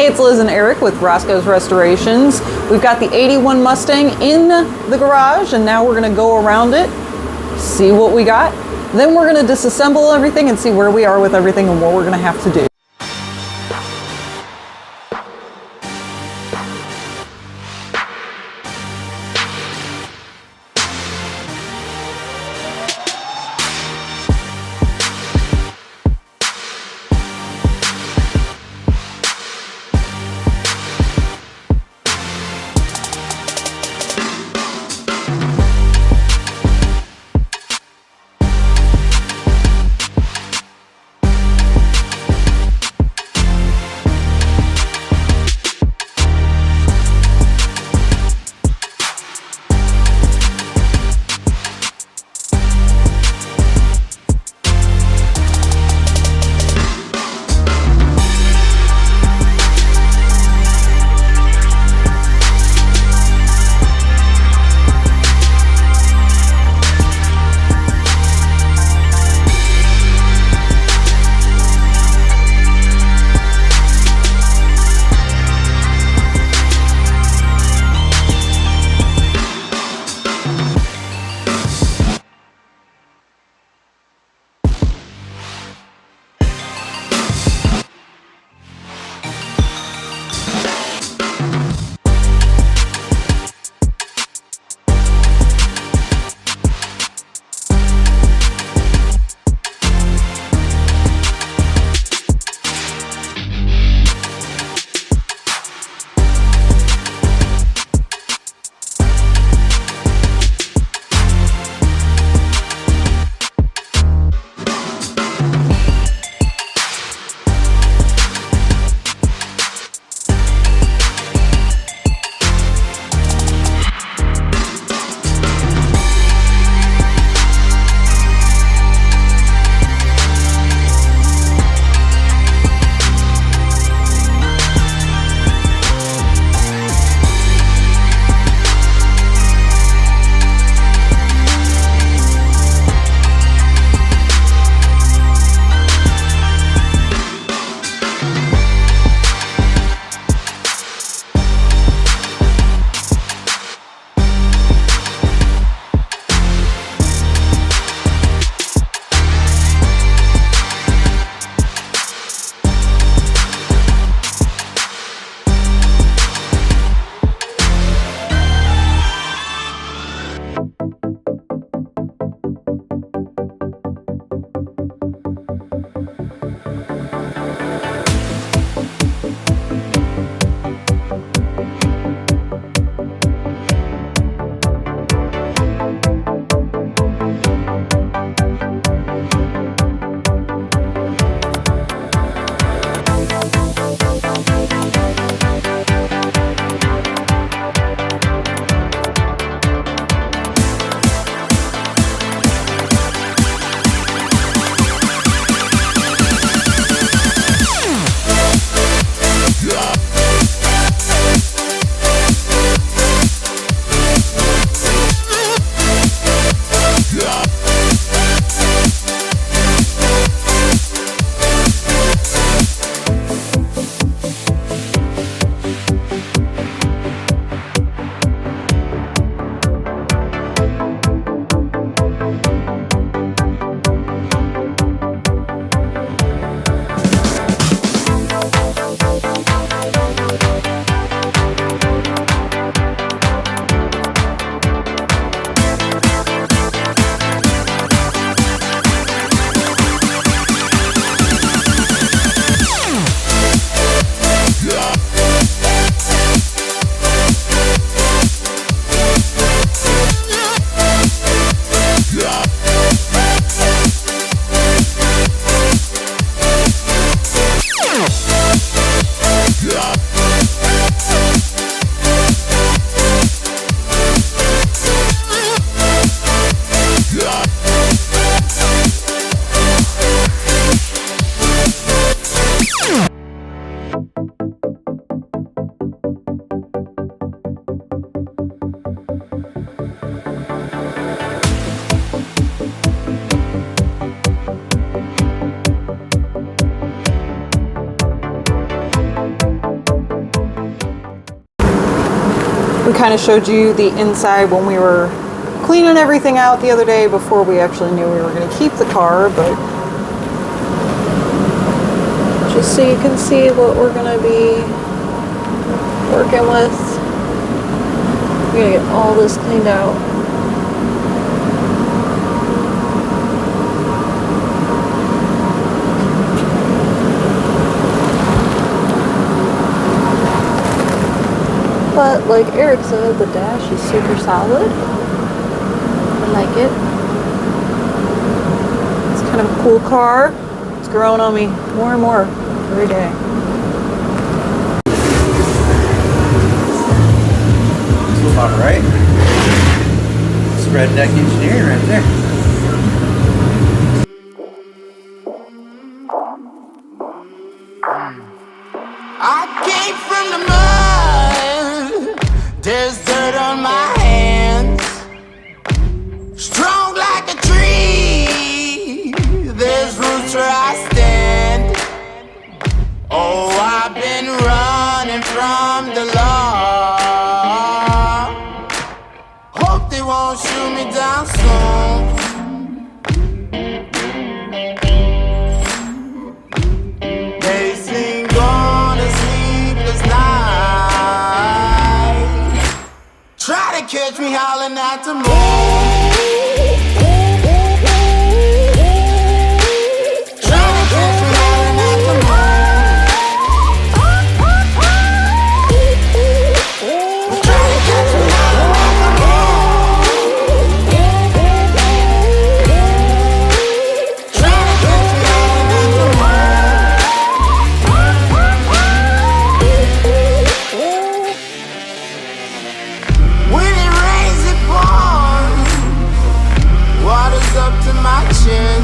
Hey, it's Liz and Eric with Roscoe's Restorations. We've got the 81 Mustang in the garage, and now we're gonna go around it, see what we got. Then we're gonna disassemble everything and see where we are with everything and what we're gonna have to do. We kind of showed you the inside when we were cleaning everything out the other day before we actually knew we were going to keep the car, but just so you can see what we're going to be working with. We're going to get all this cleaned out. But like Eric said, the dash is super solid. I like it. It's kind of a cool car. It's growing on me more and more every day. All right. It's redneck engineering right there. I came from the mud. There's dirt on my hands. Strong like a tree. There's roots where I stand. Oh, I've been running from the law. Hope they won't shoot me down soon. They sing on a sleepless night. Try to catch me howling at the moon. Try to catch me howling at the moon. Try to catch me howling at the moon. Try to catch me howling at the moon. When it rains, it pours. Water's up to my chin.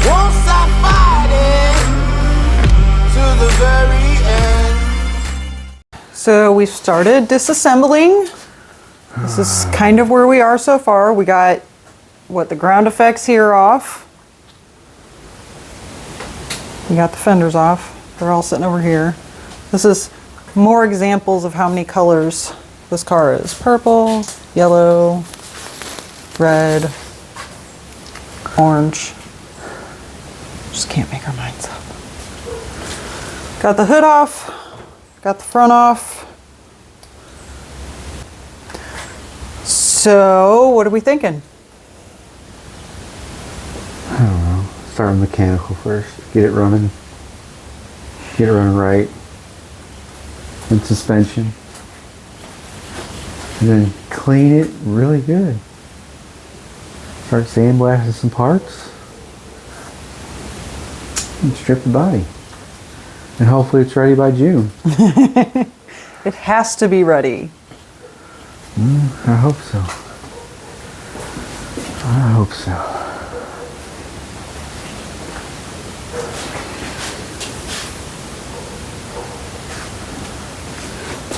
Won't stop fighting to the very end. So we've started disassembling. This is kind of where we are so far. We got the ground effects here off. We got the fenders off. They're all sitting over here. This is more examples of how many colors this car is. Purple, yellow, red, orange. Just can't make our minds up. Got the hood off. Got the front off. So, what are we thinking? I don't know. Start with mechanical first. Get it running. Get it running right. And suspension. And then clean it really good. Start sandblasting some parts. And strip the body. And hopefully it's ready by June. It has to be ready. I hope so. I hope so.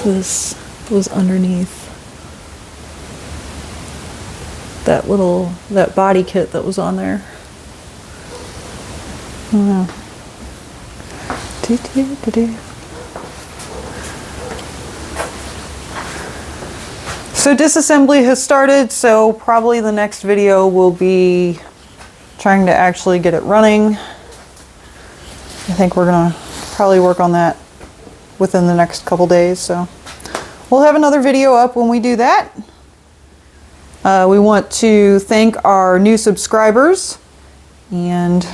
This was underneath that body kit that was on there. So disassembly has started, so probably the next video will be trying to actually get it running. I think we're gonna probably work on that within the next couple days, so we'll have another video up when we do that. We want to thank our new subscribers, and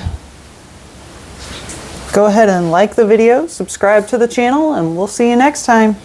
go ahead and like the video, subscribe to the channel, and we'll see you next time.